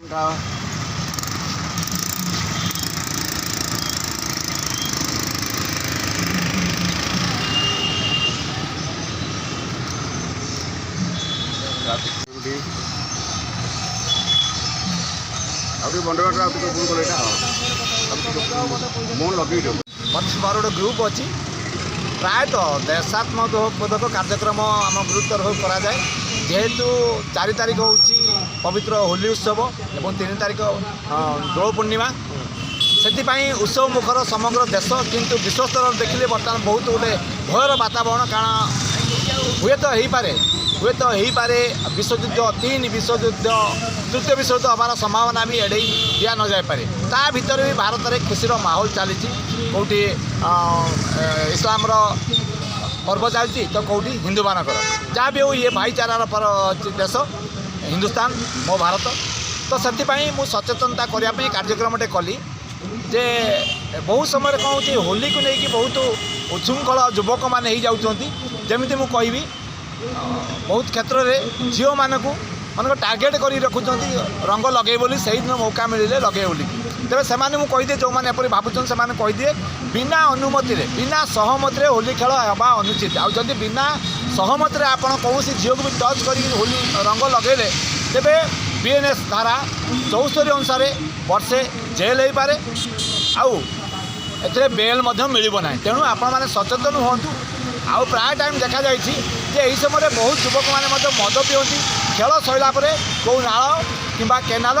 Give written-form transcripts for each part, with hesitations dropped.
बंडवाटा मन लगे मोर गोटे ग्रुप अच्छी प्रायतः देशात्मक कार्यक्रम आम ग्रुप तरफ कराए जेहेतु 4 तारिख हूँ पवित्र होली उत्सव और 3 तारिख दोल पूर्णिमा से उत्सव मुखर समग्र देश किंतु विश्व स्तर देखिले बर्तमान बहुत गोटे भयर वातावरण कारण हुए तो हो पारे विश्वयुद्ध 3 विश्वयुद्ध तृतीय विश्वयुद्ध हमार संभावना भी एड़े दिया न जाए पारे ता भीतर भी भारत में खुशीर माहौल चली कौटी इस्लाम पर्व चलती तो कौटी हिंदू मानकर जहाँ भी हो ये भाईचारार देश हिंदुस्तान मो भारत तो से मुझे सचेतनता करने कार्यक्रमटे कली जे बहुत समय कौन हो होली को लेकिन बहुत उच्छृंखल युवक मैंने हो जाती जमी मुझे कहि बहुत क्षेत्र में झील मानक मन टार्गेट कर रखुं रंग लगे बोली से दिन मौका मिले लगे बोली तेज से कहीदे जो मैंने एपरी भावुन से कहीदे बिना अनुमति बिना सहमति होली खेल हवा अनुचित आदि बिना सहमति आपड़ कौन झील को भी टच कर होली रंग लगेले तेरे BNS धारा 74 अनुसार वर्षे जेल हो पारे आउ बेल मिलना तेणु आपण मैंने सचेतन हूँ आउ प्राय टाइम देखा जाए यही समय बहुत युवक मैंने मद पीती खेल सरला कौ नाल कि केनाल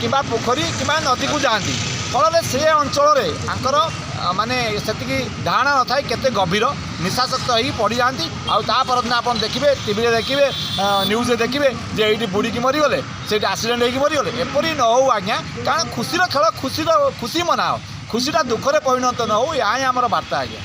कि पोखरी कि नदी को जाती फल से अंचल आंकर माने से धारणा न था केते गभीर निशाशक्त हो पड़ जाती आपर आप देखिए टीवी देखिए न्यूज देखिए जे ये बुड़ी की मरीगले से एक्सीडेंट हो मरीगले एपरी न हो आज्ञा कारण खुशीर खेल खुशी मनाओ खुशीटा दुखरे परिणत न हो या आमर बार्ता आज्ञा।